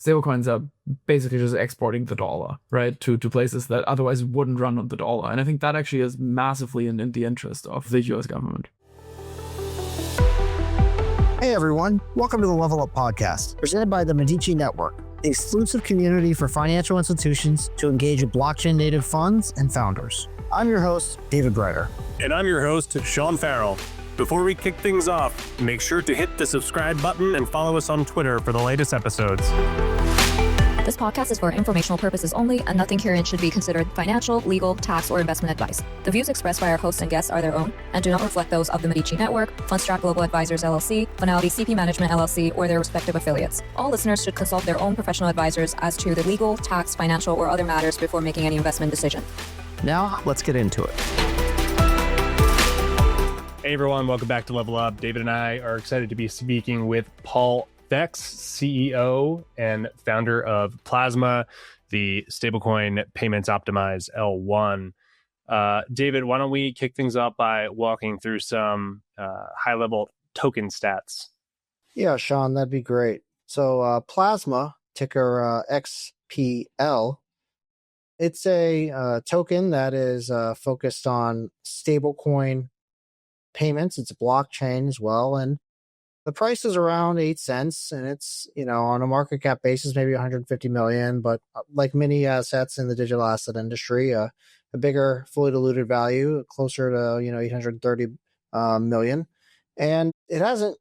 stablecoins are basically just exporting the dollar, right, to places that otherwise wouldn't run on the dollar. And I think that actually is massively in the interest of the US government. Hey everyone, welcome to the Level Up Podcast, presented by the Medici Network, the exclusive community for financial institutions to engage with blockchain-native funds and founders. I'm your host, David Breiter. And I'm your host, Sean Farrell. Before we kick things off, make sure to hit the subscribe button and follow us on Twitter for the latest episodes. This podcast is for informational purposes only, and nothing herein should be considered financial, legal, tax, or investment advice. The views expressed by our hosts and guests are their own and do not reflect those of the Medici Network, Fundstrat Global Advisors LLC, Finality CP Management LLC, or their respective affiliates. All listeners should consult their own professional advisors as to the legal, tax, financial, or other matters before making any investment decision. Now, let's get into it. Hey everyone, welcome back to Level Up. David and I are excited to be speaking with Paul Faecks, CEO and founder of Plasma, the stablecoin payments optimized L1. David, why don't we kick things up by walking through some high-level token stats? Yeah, Sean, that'd be great. So Plasma, ticker XPL, it's a token that is focused on stablecoin payments. It's a blockchain as well, and the price is around 8 cents, and it's, on a market cap basis, maybe 150 million, but like many assets in the digital asset industry, a bigger fully diluted value, closer to, 830 million. And it hasn't,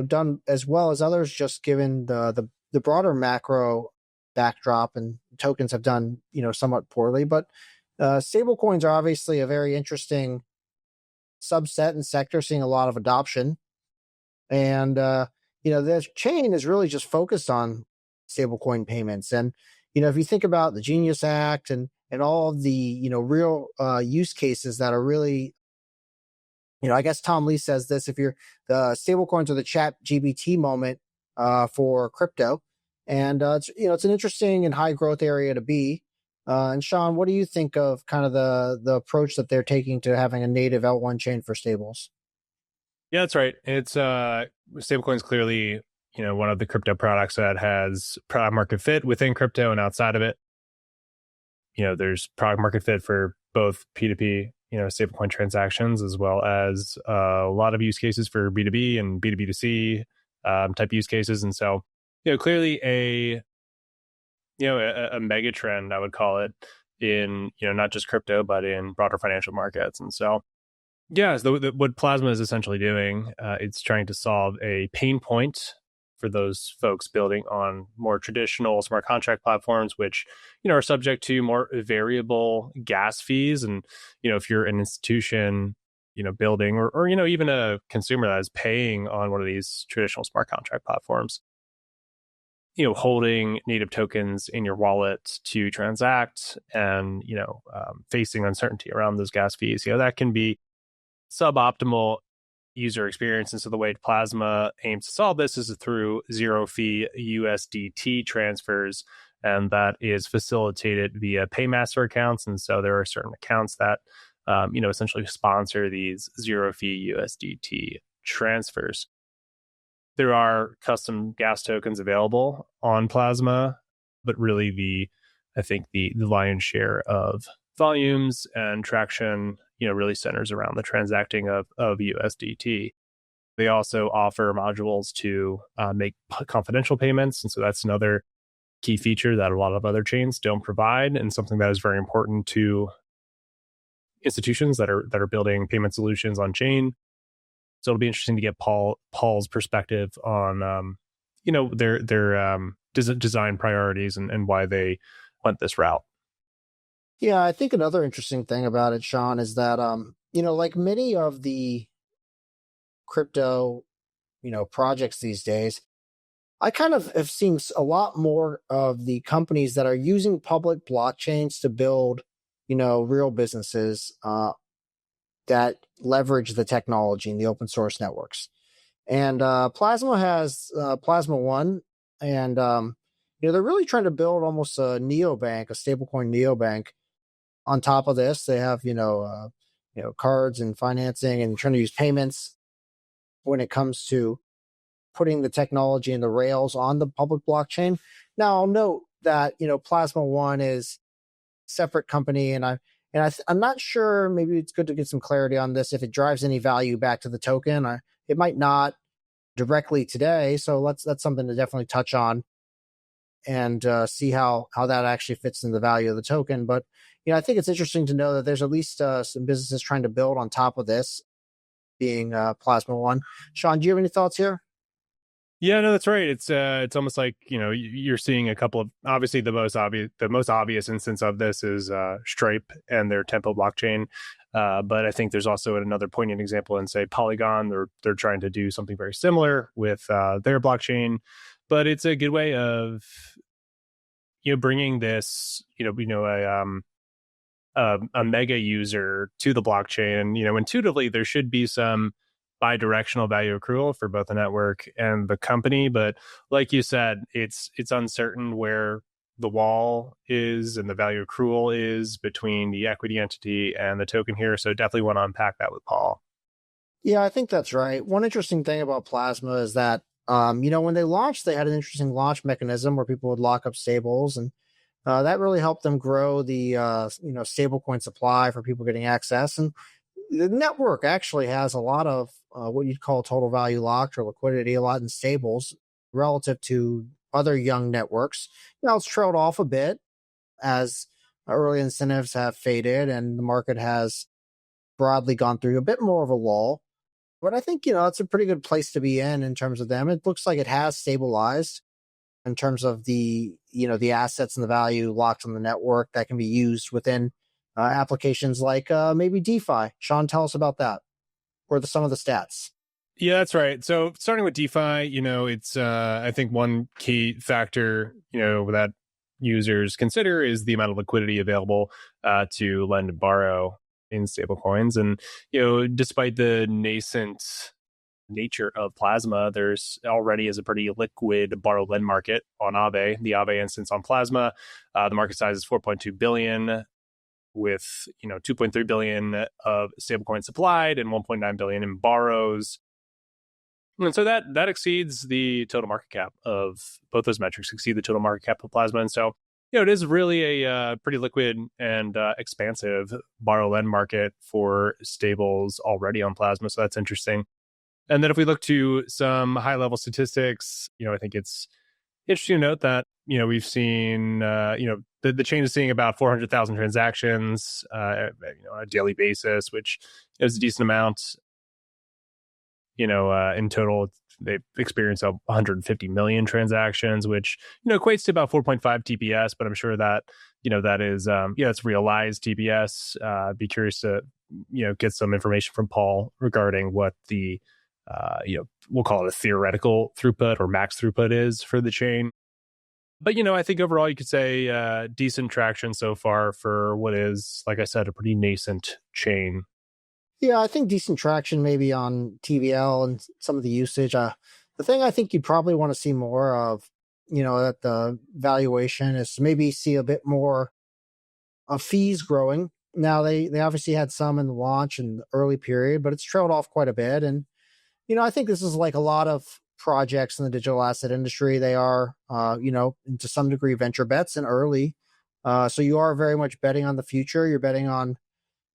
done as well as others, just given the broader macro backdrop, and tokens have done, somewhat poorly. But stablecoins are obviously a very interesting subset and sector, seeing a lot of adoption. And, the chain is really just focused on stablecoin payments. And, if you think about the Genius Act and all of the, real use cases that are really, I guess Tom Lee says this, if you're the stablecoins or the chat GBT moment for crypto. And, it's an interesting and high growth area to be. And Sean, what do you think of kind of the approach that they're taking to having a native L1 chain for stables? Yeah, that's right. It's stablecoins clearly, one of the crypto products that has product market fit within crypto and outside of it. There's product market fit for both P2P, stablecoin transactions, as well as a lot of use cases for B2B and B2B2C type use cases. And so, clearly a mega trend, I would call it, in, not just crypto, but in broader financial markets. And so, yeah, what Plasma is essentially doing, it's trying to solve a pain point for those folks building on more traditional smart contract platforms, which, are subject to more variable gas fees. And, if you're an institution, building or even a consumer that is paying on one of these traditional smart contract platforms, holding native tokens in your wallet to transact and, facing uncertainty around those gas fees, that can be suboptimal user experience. And so the way Plasma aims to solve this is through zero fee USDT transfers, and that is facilitated via Paymaster accounts. And so there are certain accounts that essentially sponsor these zero fee USDT transfers. There are custom gas tokens available on Plasma, but really I think the lion's share of volumes and traction really centers around the transacting of USDT. They also offer modules to make confidential payments. And so that's another key feature that a lot of other chains don't provide, and something that is very important to institutions that are building payment solutions on chain. So it'll be interesting to get Paul's perspective on their design priorities and why they went this route. Yeah, I think another interesting thing about it, Sean, is that, like many of the crypto, projects these days, I kind of have seen a lot more of the companies that are using public blockchains to build, real businesses that leverage the technology and the open source networks. And Plasma has Plasma One, and they're really trying to build almost a neobank, a stablecoin neobank. On top of this, they have cards and financing, and trying to use payments when it comes to putting the technology and the rails on the public blockchain. Now, I'll note that, Plasma One is a separate company, and I'm not sure, maybe it's good to get some clarity on this, if it drives any value back to the token. It might not directly today, so that's something to definitely touch on and see how that actually fits in the value of the token. But I think it's interesting to know that there's at least some businesses trying to build on top of this, being Plasma One. Sean, do you have any thoughts here? Yeah, no, that's right. It's almost like, you're seeing a couple of, obviously the most obvious instance of this is Stripe and their Tempo blockchain. But I think there's also another poignant example in, say, Polygon. They're trying to do something very similar with their blockchain, but it's a good way of bringing this a mega user to the blockchain. Intuitively there should be some bi-directional value accrual for both the network and the company, but like you said, it's uncertain where the wall is and the value accrual is between the equity entity and the token here. So definitely want to unpack that with Paul. Yeah, I think that's right. One interesting thing about Plasma is that, when they launched, they had an interesting launch mechanism where people would lock up stables, and that really helped them grow the, stablecoin supply for people getting access. And the network actually has a lot of what you'd call total value locked or liquidity, a lot in stables relative to other young networks. It's trailed off a bit as early incentives have faded and the market has broadly gone through a bit more of a lull. But I think, it's a pretty good place to be in terms of them. It looks like it has stabilized in terms of the assets and the value locked on the network that can be used within applications like maybe DeFi. Sean, tell us about that, or some of the stats. Yeah, that's right. So starting with DeFi, it's I think one key factor, that users consider is the amount of liquidity available to lend and borrow in stablecoins. And, despite the nascent nature of Plasma, there's already is a pretty liquid borrow lend market on Aave. The Aave instance on Plasma, the market size is 4.2 billion with 2.3 billion of stablecoin supplied and 1.9 billion in borrows. And so that exceeds the total market cap of both those metrics, exceed the total market cap of Plasma. And so, it is really a pretty liquid and expansive borrow lend market for stables already on Plasma. So that's interesting. And then if we look to some high level statistics, I think it's interesting to note that, we've seen, the chain is seeing about 400,000 transactions, on a daily basis, which is a decent amount. In total, they've experienced 150 million transactions, which, equates to about 4.5 TPS. But I'm sure that, that is, it's realized TPS. Be curious to, get some information from Paul regarding what the, we'll call it a theoretical throughput or max throughput is for the chain. But, I think overall you could say decent traction so far for what is, like I said, a pretty nascent chain. Yeah, I think decent traction maybe on TVL and some of the usage. The thing I think you'd probably want to see more of, at the valuation is to maybe see a bit more of fees growing. Now, they obviously had some in the launch and the early period, but it's trailed off quite a bit. And, I think this is like a lot of projects in the digital asset industry. They are, to some degree, venture bets and early. So you are very much betting on the future. You're betting on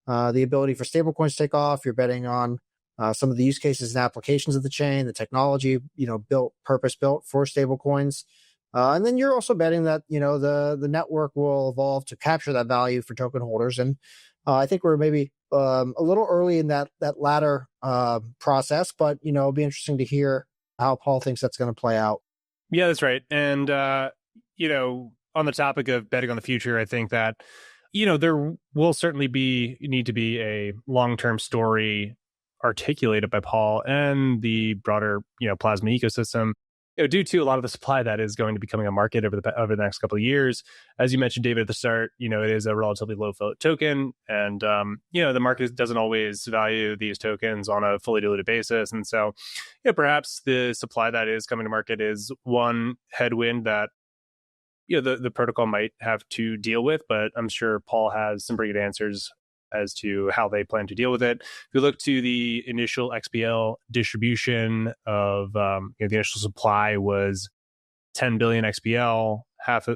the ability for stablecoins to take off. You're betting on some of the use cases and applications of the chain, the technology, purpose built for stablecoins. And then you're also betting that, the network will evolve to capture that value for token holders. And I think we're maybe a little early in that latter process, but, it'll be interesting to hear how Paul thinks that's going to play out. Yeah, that's right. And, on the topic of betting on the future, I think that, there will certainly need to be a long-term story articulated by Paul and the broader, Plasma ecosystem, due to a lot of the supply that is going to be coming on market over the next couple of years. As you mentioned, David, at the start, it is a relatively low float token, and the market doesn't always value these tokens on a fully diluted basis, and so perhaps the supply that is coming to market is one headwind that the protocol might have to deal with. But I'm sure Paul has some pretty good answers as to how they plan to deal with it. If you look to the initial XBL distribution of the initial supply was 10 billion XBL, 25%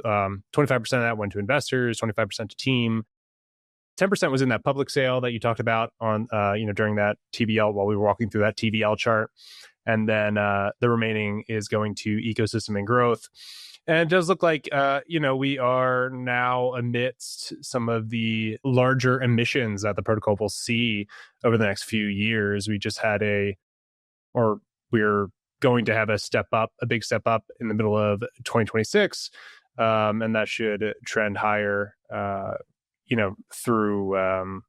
of that went to investors, 25% to team. 10% was in that public sale that you talked about on during that TVL while we were walking through that TVL chart. And then the remaining is going to ecosystem and growth. And it does look like, we are now amidst some of the larger emissions that the protocol will see over the next few years. We're going to have a big step up in the middle of 2026. And that should trend higher, through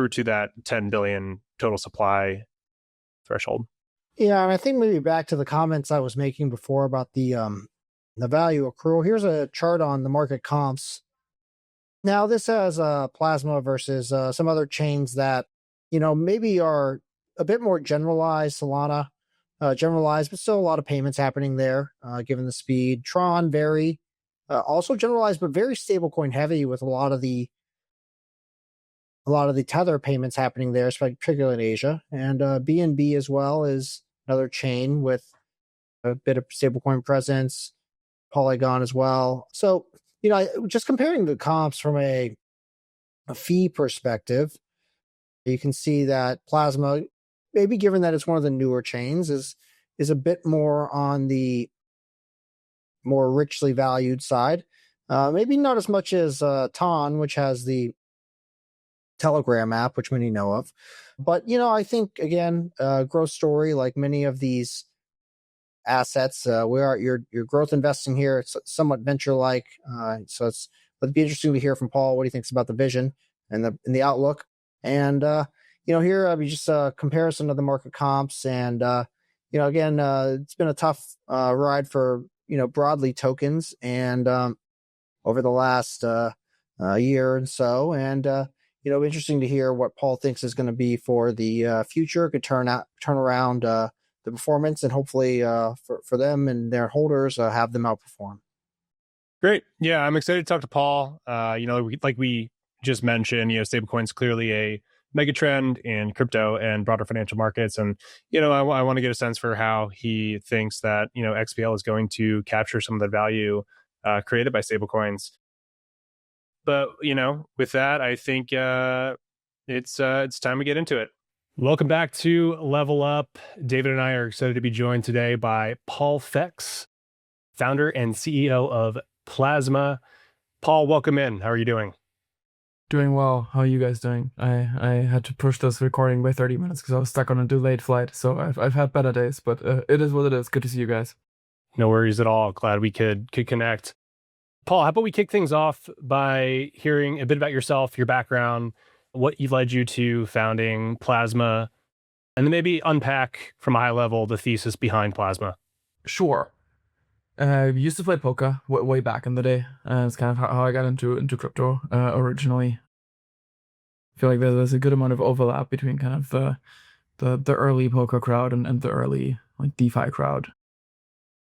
to that 10 billion total supply threshold. Yeah, and I think maybe back to the comments I was making before about the value accrual. Here's a chart on the market comps. Now, this has Plasma versus some other chains that, maybe are a bit more generalized. Solana, generalized, but still a lot of payments happening there, given the speed. Tron, very also generalized, but very stablecoin heavy with a lot of the tether payments happening there, particularly in Asia. And BNB as well is another chain with a bit of stablecoin presence. Polygon as well. So, just comparing the comps from a fee perspective, you can see that Plasma, maybe given that it's one of the newer chains, is a bit more on the more richly valued side. Maybe not as much as Ton, which has the Telegram app, which many know of. But, I think, again, growth story, like many of these assets, we are your growth investing here. It's somewhat venture-like. So it'd be interesting to hear from Paul what he thinks about the vision and the outlook. And, here we just a comparison of the market comps. And, again, it's been a tough ride for, broadly tokens and over the last year and so. And, interesting to hear what Paul thinks is going to be for the future. Could turn around the performance and hopefully for them and their holders have them outperform. Great. Yeah, I'm excited to talk to Paul. Like we just mentioned, stablecoins clearly a mega trend in crypto and broader financial markets. And, I want to get a sense for how he thinks that, XBL is going to capture some of the value created by stablecoins. But, with that, I think it's time to get into it. Welcome back to Level Up. David and I are excited to be joined today by Paul Faecks, founder and CEO of Plasma. Paul, welcome in. How are you doing? Doing well. How are you guys doing? I had to push this recording by 30 minutes because I was stuck on a delayed flight. So I've had better days, but it is what it is. Good to see you guys. No worries at all. Glad we could connect. Paul, how about we kick things off by hearing a bit about yourself, your background, what led you to founding Plasma, and then maybe unpack from a high level the thesis behind Plasma. Sure. I used to play poker way back in the day. It's kind of how I got into crypto originally. I feel like there's a good amount of overlap between kind of the early poker crowd and the early DeFi crowd.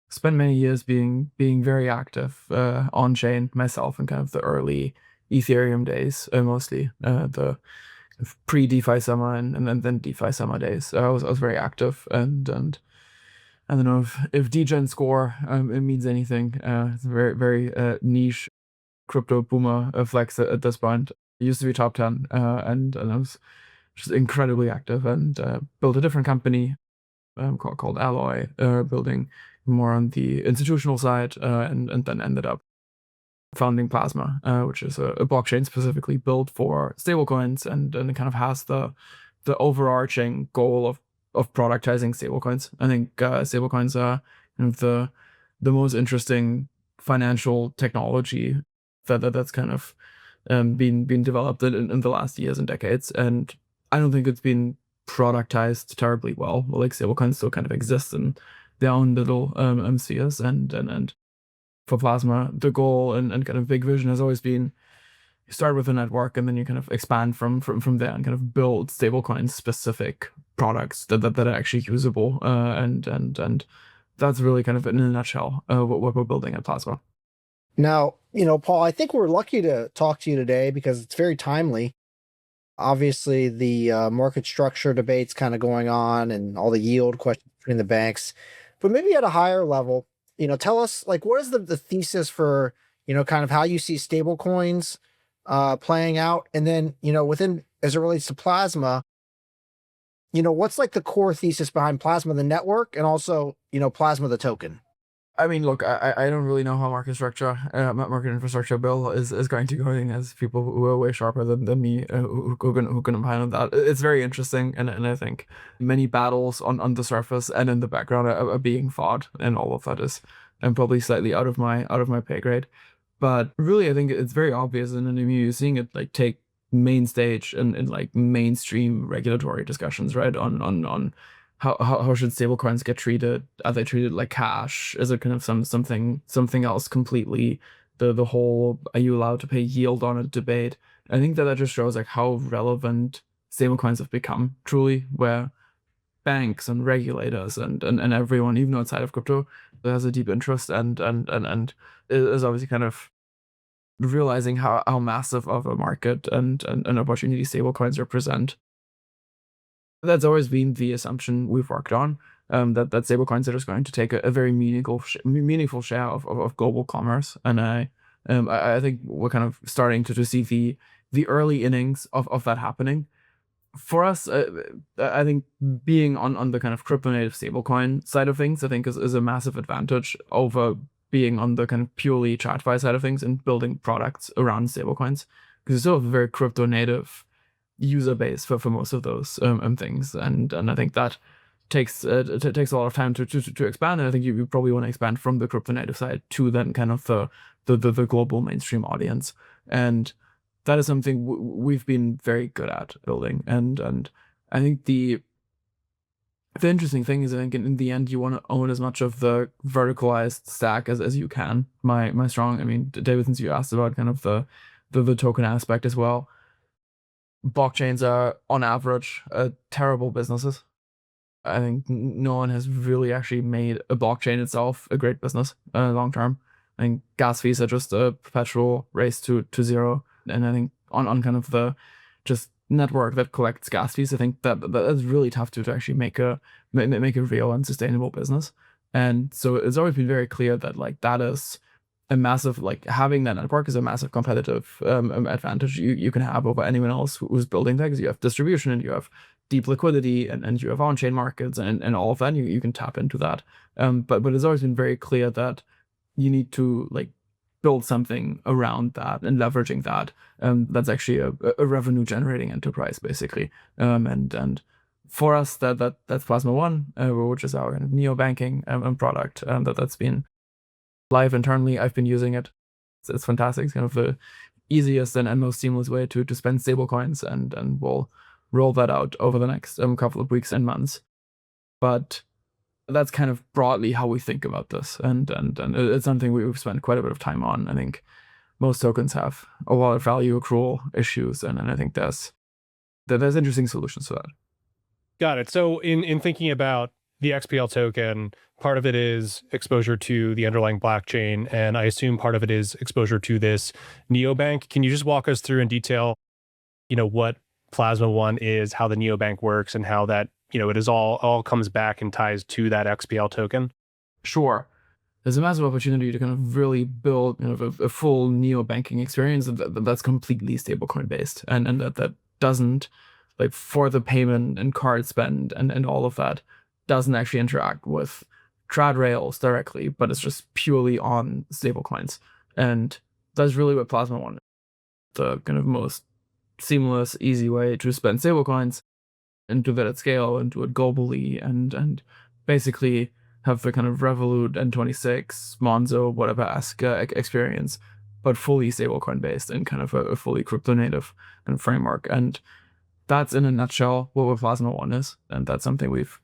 Spent many years being very active on chain myself in kind of the early Ethereum days, mostly the pre-DeFi summer and then DeFi summer days. I was very active and I don't know if DGen score it means anything. It's a very very niche crypto boomer flex at this point. It used to be top 10 and I was just incredibly active and built a different company called Alloy, building more on the institutional side, and then ended up founding Plasma, which is a blockchain specifically built for stablecoins, and it kind of has the overarching goal of productizing stablecoins. I think stablecoins are kind of the most interesting financial technology that's kind of been developed in the last years and decades, and I don't think it's been productized terribly well. Like stablecoins still kind of exist in their own little spheres, and for Plasma, the goal and kind of big vision has always been you start with a network and then you kind of expand from there and kind of build stablecoin specific products that are actually usable, and that's really kind of in a nutshell what we're building at Plasma. Now, Paul, I think we're lucky to talk to you today because it's very timely. Obviously, the market structure debates kind of going on and all the yield questions between the banks. But maybe at a higher level, tell us like what is the thesis for, kind of how you see stable coins playing out. And then, within as it relates to Plasma, what's like the core thesis behind Plasma, the network, and also, Plasma, the token? I mean, look, I don't really know how market infrastructure bill is going to go in, as people who are way sharper than me who can opine on that. It's very interesting, and I think many battles on the surface and in the background are being fought, and all of that is probably slightly out of my pay grade. But really, I think it's very obvious, and then you're seeing it like take main stage in like mainstream regulatory discussions, right? On how should stablecoins get treated? Are they treated like cash? Is it kind of something else completely? The whole are you allowed to pay yield on it debate. I think that just shows like how relevant stablecoins have become truly, where banks and regulators and everyone, even outside of crypto, has a deep interest and is obviously kind of realizing how massive of a market and an opportunity stablecoins represent. That's always been the assumption we've worked on, that stablecoins are just going to take a very meaningful share of global commerce. And I think we're kind of starting to see the early innings of that happening. For us, I think being on the kind of crypto native stablecoin side of things, I think is a massive advantage over being on the kind of purely TradFi side of things and building products around stablecoins, because it's still a very crypto native user base for most of those things, and I think that takes a lot of time to expand, and I think you probably want to expand from the crypto native side to then kind of the global mainstream audience, and that is something we've been very good at building, and I think the interesting thing is, I think in the end you want to own as much of the verticalized stack as you can. My strong, I mean, David, since you asked about kind of the token aspect as well, blockchains are on average terrible businesses. I think no one has really actually made a blockchain itself a great business long term. I think gas fees are just a perpetual race to zero, and I think on kind of the just network that collects gas fees, I think that is really tough to actually make a real and sustainable business. And so it's always been very clear that like that is a massive, like having that network is a massive competitive advantage you can have over anyone else who's building that, because you have distribution and you have deep liquidity and you have on-chain markets and all of that, and you can tap into that. But it's always been very clear that you need to like build something around that and leveraging that. That's actually a revenue generating enterprise basically. And for us, that's Plasma One, which is our kind of neobanking product that's been live internally. I've been using it. It's fantastic. It's kind of the easiest and most seamless way to spend stablecoins, and we'll roll that out over the next couple of weeks and months. But that's kind of broadly how we think about this, and it's something we've spent quite a bit of time on. I think most tokens have a lot of value accrual issues, and I think there's interesting solutions to that. Got it. So in thinking about the XPL token, part of it is exposure to the underlying blockchain, and I assume part of it is exposure to this neobank. Can you just walk us through in detail, what Plasma One is, how the neobank works, and how that, it is all comes back and ties to that XPL token? Sure. There's a massive opportunity to kind of really build a full neobanking experience that's completely stablecoin based, and that doesn't, like, for the payment and card spend and all of that, doesn't actually interact with trad rails directly, but it's just purely on stablecoins. And that's really what Plasma One is, the kind of most seamless, easy way to spend stablecoins and do that at scale and do it globally, and basically have the kind of Revolut N26 Monzo whatever-esque experience, but fully stablecoin based and kind of a fully crypto native kind of framework. And that's in a nutshell what Plasma One is, and that's something we've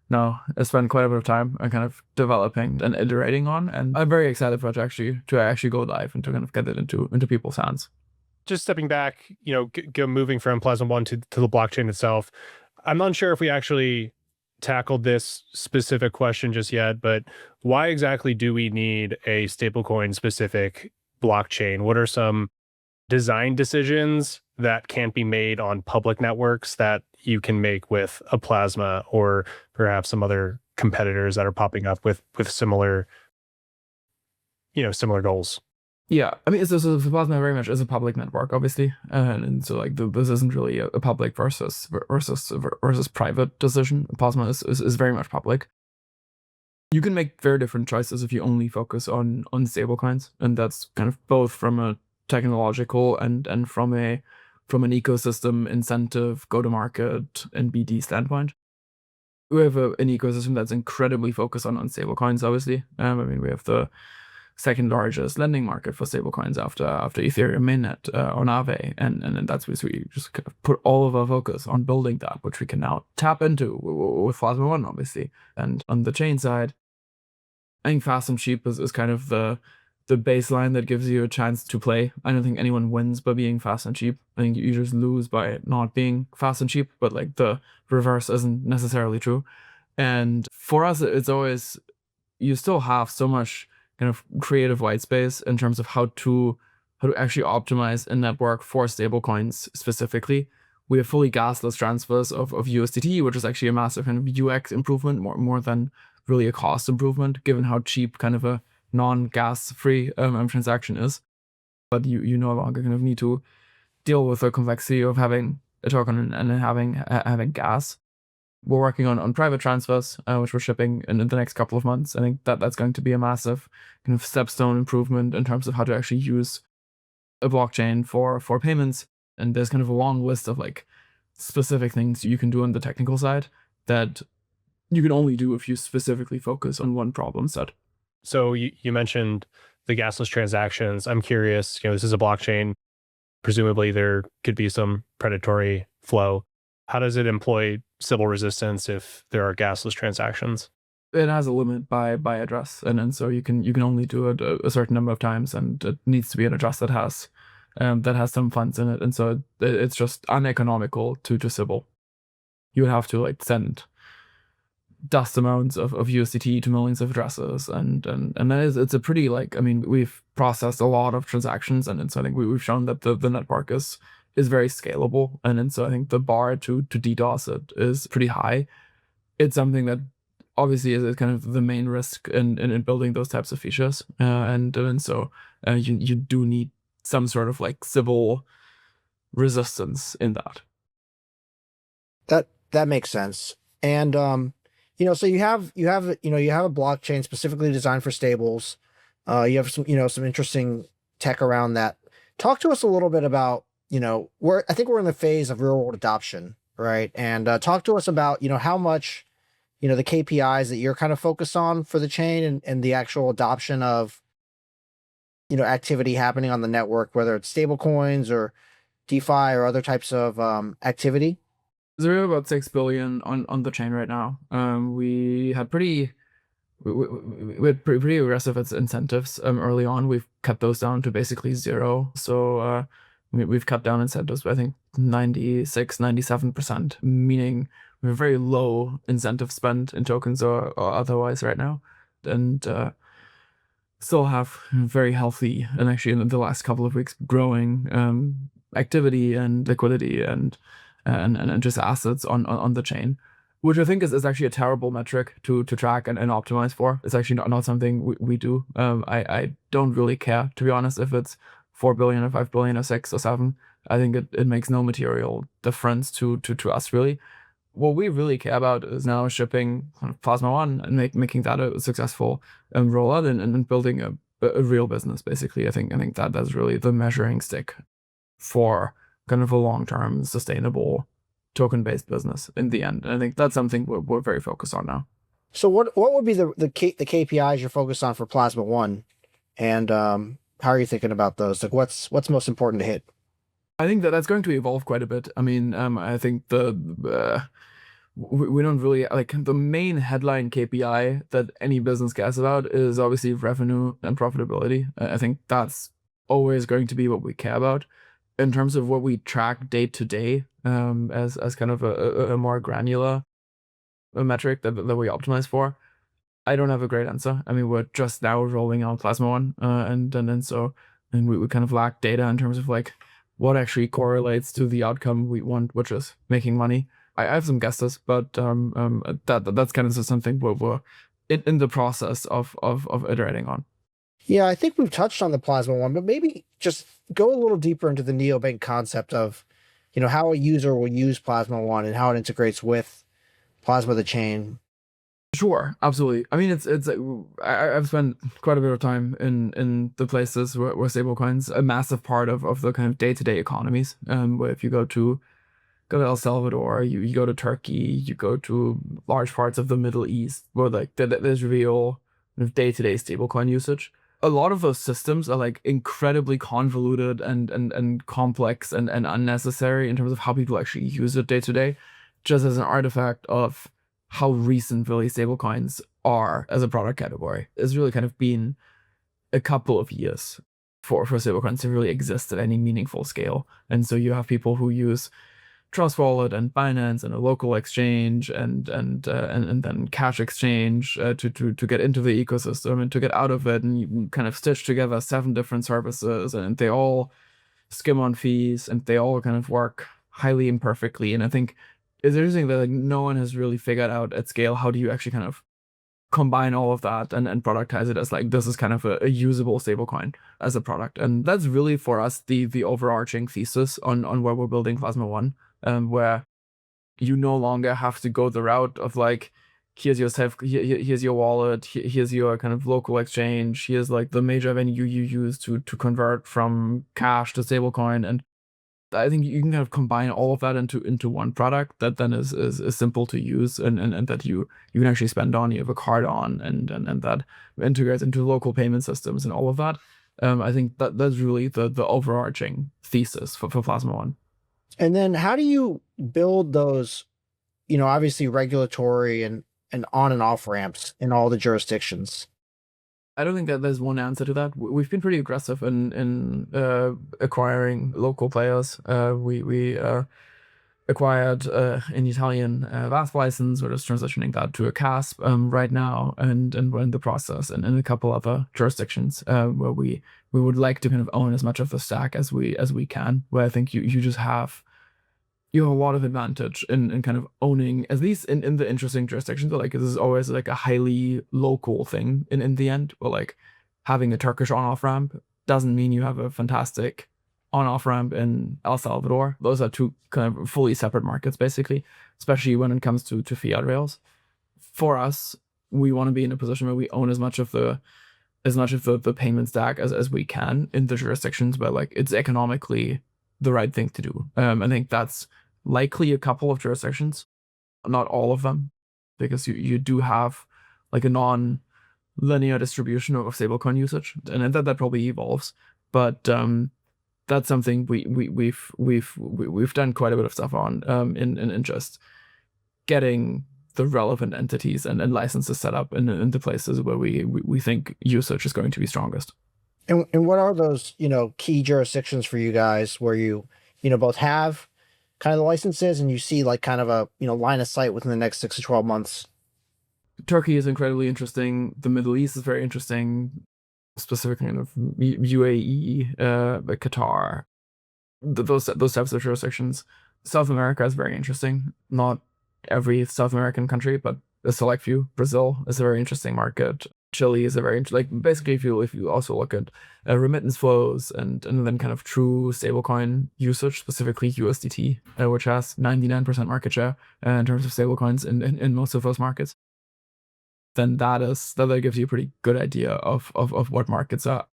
now spent quite a bit of time kind of developing and iterating on, and I'm very excited for it to actually go live and to kind of get it into people's hands. Just stepping back, moving from Plasma One to the blockchain itself, I'm unsure if we actually tackled this specific question just yet, but why exactly do we need a stablecoin specific blockchain? What are some design decisions that can't be made on public networks that you can make with a Plasma or perhaps some other competitors that are popping up with similar, similar goals? Yeah, I mean, so Plasma very much is a public network, obviously, and so like this isn't really a public versus private decision. Plasma is very much public. You can make very different choices if you only focus on stablecoins, and that's kind of both from a technological and from an ecosystem incentive, go to market, and BD standpoint. We have an ecosystem that's incredibly focused on stablecoins, obviously. I mean, we have the second largest lending market for stablecoins after Ethereum mainnet on Aave, and that's where we just kind of put all of our focus on building that, which we can now tap into with Plasma One, obviously. And on the chain side, I think fast and cheap is kind of the baseline that gives you a chance to play. I don't think anyone wins by being fast and cheap. I think you just lose by not being fast and cheap, but like the reverse isn't necessarily true. And for us, it's always, you still have so much kind of creative white space in terms of how to actually optimize a network for stablecoins specifically. We have fully gasless transfers of USDT, which is actually a massive kind of UX improvement, more than really a cost improvement, given how cheap kind of a non-gas free transaction is. But you no longer kind of need to deal with the complexity of having a token and having gas. We're working on private transfers, which we're shipping in the next couple of months. I think that's going to be a massive kind of stepstone improvement in terms of how to actually use a blockchain for payments. And there's kind of a long list of like specific things you can do on the technical side that you can only do if you specifically focus on one problem set. So you mentioned the gasless transactions. I'm curious, this is a blockchain. Presumably there could be some predatory flow. How does it employ Sybil resistance if there are gasless transactions? It has a limit by address, and so you can only do it a certain number of times, and it needs to be an address that has some funds in it, and so it's just uneconomical to Sybil. You would have to like send dust amounts of USDT to millions of addresses, and it's a pretty, like, I mean, we've processed a lot of transactions, and so I think we've shown that the network is very scalable, and so I think the bar to DDoS it is pretty high. It's something that obviously is kind of the main risk in building those types of features, and so you do need some sort of like Sybil resistance in that. That makes sense. And so you have a blockchain specifically designed for stables. You have some interesting tech around that. Talk to us a little bit about, I think we're in the phase of real world adoption, right? And talk to us about, how much, the KPIs that you're kind of focused on for the chain and the actual adoption of, activity happening on the network, whether it's stablecoins or DeFi or other types of activity. So we have about 6 billion on the chain right now. We had pretty aggressive incentives early on. We've cut those down to basically zero. So we've cut down incentives by, I think, 96-97%, meaning we have very low incentive spend in tokens or otherwise right now, and still have very healthy, and actually in the last couple of weeks, growing activity and liquidity and just assets on the chain, which I think is actually a terrible metric to track and optimize for. It's actually not something we do. I don't really care, to be honest, if it's 4 billion or 5 billion or 6 or 7. I think it makes no material difference to us, really. What we really care about is now shipping Plasma One and making that a successful rollout and building a real business, basically. I think that's really the measuring stick for kind of a long-term sustainable token-based business in the end. And I think that's something we're very focused on now. So what would be the KPIs you're focused on for Plasma One, and how are you thinking about those? Like what's most important to hit? I think that's going to evolve quite a bit. I mean, I think we don't really, like, the main headline KPI that any business cares about is obviously revenue and profitability. I think that's always going to be what we care about. In terms of what we track day to day, as kind of a more granular metric that we optimize for, I don't have a great answer. I mean, we're just now rolling out Plasma One, and so and we kind of lack data in terms of like what actually correlates to the outcome we want, which is making money. I have some guesses, but that's kind of something we're in the process of iterating on. Yeah, I think we've touched on the Plasma one, but maybe just go a little deeper into the neobank concept of, how a user will use Plasma one and how it integrates with Plasma the chain. Sure, absolutely. I mean, I've spent quite a bit of time in the places where stablecoins, a massive part of the kind of day-to-day economies. Where if you go to El Salvador, you go to Turkey, you go to large parts of the Middle East, where like there's real kind of day-to-day stablecoin usage. A lot of those systems are like incredibly convoluted and complex and unnecessary in terms of how people actually use it day to day, just as an artifact of how recent really stablecoins are as a product category. It's really kind of been a couple of years for stablecoins to really exist at any meaningful scale. And so you have people who use Trust Wallet and Binance and a local exchange and then cash exchange to get into the ecosystem and to get out of it, and you kind of stitch together 7 different services, and they all skim on fees and they all kind of work highly imperfectly. And I think it's interesting that like no one has really figured out at scale how do you actually kind of combine all of that and productize it as like this is kind of a usable stablecoin as a product. And that's really for us the overarching thesis on where we're building Plasma One, where you no longer have to go the route of like here's your wallet, here's your kind of local exchange, here's like the major venue you use to convert from cash to stablecoin. And I think you can kind of combine all of that into one product that then is simple to use and that you can actually spend on, you have a card on, and that integrates into local payment systems and all of that. I think that's really the overarching thesis for Plasma One. And then how do you build those, obviously regulatory and on and off ramps in all the jurisdictions? I don't think that there's one answer to that. We've been pretty aggressive in acquiring local players. We acquired an Italian VASP license. We're just transitioning that to a CASP right now, and we're in the process, and in a couple other jurisdictions where we would like to kind of own as much of the stack as we can. Where I think you just have a lot of advantage in kind of owning, at least in the interesting jurisdictions, but like this is always like a highly local thing in the end. Or like having a Turkish on-off ramp doesn't mean you have a fantastic on-off ramp in El Salvador. Those are two kind of fully separate markets, basically, especially when it comes to fiat rails. For us, we want to be in a position where we own as much of the payment stack as we can in the jurisdictions where like it's economically the right thing to do. I think that's likely a couple of jurisdictions, not all of them, because you do have like a non-linear distribution of stablecoin usage, and that probably evolves. But that's something we've done quite a bit of stuff on in just getting the relevant entities and licenses set up in the places where we think usage is going to be strongest. And what are those, key jurisdictions for you guys where you both have kind of the licenses and you see like kind of a, line of sight within the next 6 to 12 months? Turkey is incredibly interesting. The Middle East is very interesting, specifically kind of UAE, Qatar, those types of jurisdictions. South America is very interesting. Not every South American country, but a select few. Brazil is a very interesting market. Chile is a very basically if you also look at remittance flows and then kind of true stablecoin usage, specifically USDT, which has 99% market share in terms of stablecoins in most of those markets, then that gives you a pretty good idea of what markets are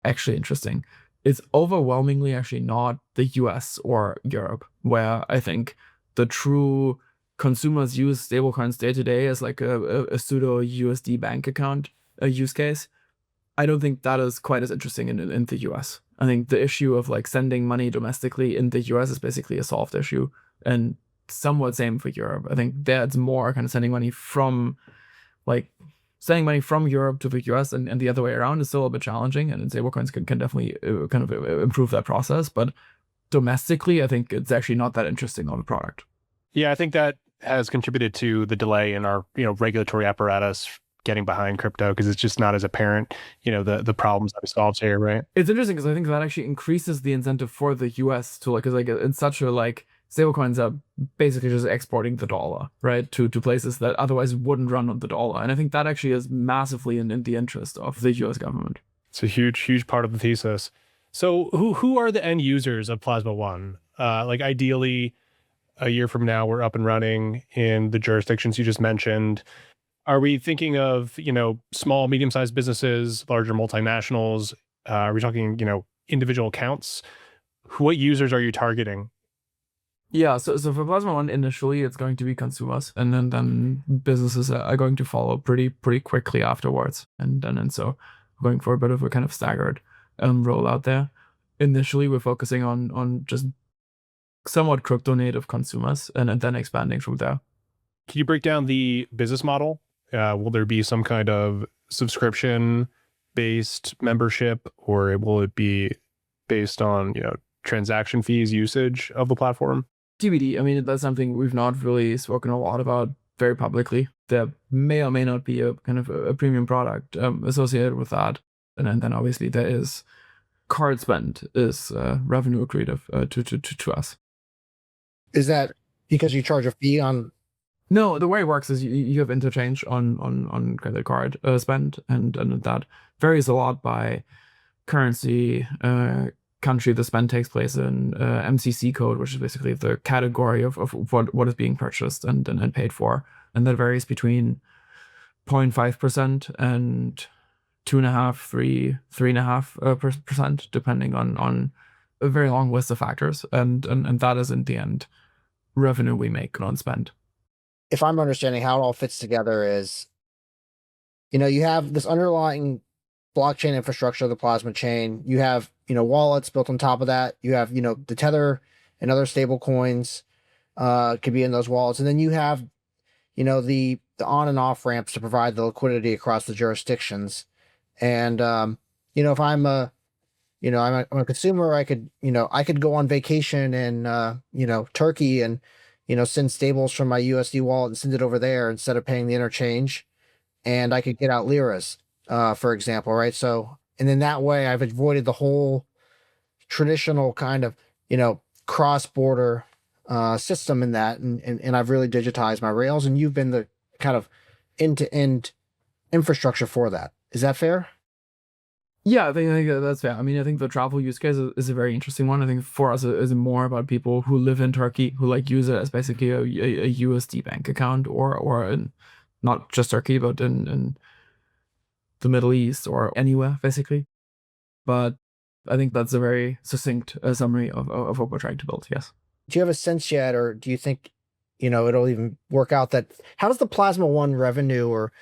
actually interesting. It's overwhelmingly actually not the US or Europe, where I think the true consumers use stablecoins day to day as like a pseudo USD bank account use case. I don't think that is quite as interesting in the US. I think the issue of like sending money domestically in the US is basically a solved issue, and somewhat same for Europe. I think that's more kind of sending money from Europe to the US, and the other way around is still a bit challenging, and stablecoins can definitely kind of improve that process. But domestically, I think it's actually not that interesting of a product. Yeah, I think that has contributed to the delay in our regulatory apparatus getting behind crypto because it's just not as apparent, the problems that it solves here, right? It's interesting because I think that actually increases the incentive for the US to because it's such a stablecoins are basically just exporting the dollar, right, to places that otherwise wouldn't run on the dollar. And I think that actually is massively in the interest of the US government. It's a huge part of the thesis. So who are the end users of Plasma One? Ideally, a year from now, we're up and running in the jurisdictions you just mentioned. Are we thinking of, small, medium-sized businesses, larger multinationals? Are we talking, individual accounts? What users are you targeting? Yeah, so for Plasma One, initially it's going to be consumers, and then businesses are going to follow pretty quickly afterwards. And so we're going for a bit of a kind of staggered rollout there. Initially, we're focusing on just somewhat crypto native consumers and then expanding from there. Can you break down the business model? Will there be some kind of subscription-based membership, or will it be based on, transaction fees, usage of the platform? TBD. I mean, that's something we've not really spoken a lot about very publicly. There may or may not be a kind of a premium product associated with that. And then obviously there is card spend is revenue accretive to us. Is that because you charge a fee on? No, the way it works is you have interchange on credit card spend, and that varies a lot by currency, country the spend takes place in, MCC code, which is basically the category of what is being purchased and paid for, and that varies between 0.5% and 2.5%, 3.5%, depending on a very long list of factors, and that is in the end revenue we make on spend. If I'm understanding how it all fits together is, you have this underlying blockchain infrastructure, the Plasma chain. You have, wallets built on top of that. You have, the Tether and other stable coins could be in those wallets. And then you have, the on and off ramps to provide the liquidity across the jurisdictions. And, if I'm a consumer, I could go on vacation in, Turkey and, send stables from my USD wallet and send it over there instead of paying the interchange. And I could get out liras, for example, right? So, and then that way I've avoided the whole traditional kind of, cross-border system in that. And I've really digitized my rails, and you've been the kind of end-to-end infrastructure for that. Is that fair? Yeah, I think that's fair. I mean, I think the travel use case is a very interesting one. I think for us, it's more about people who live in Turkey, who use it as basically a USD bank account, or in, not just Turkey, but in the Middle East or anywhere, basically. But I think that's a very succinct summary of what we're trying to build, yes. Do you have a sense yet, or do you think, it'll even work out that, how does the Plasma One revenue, or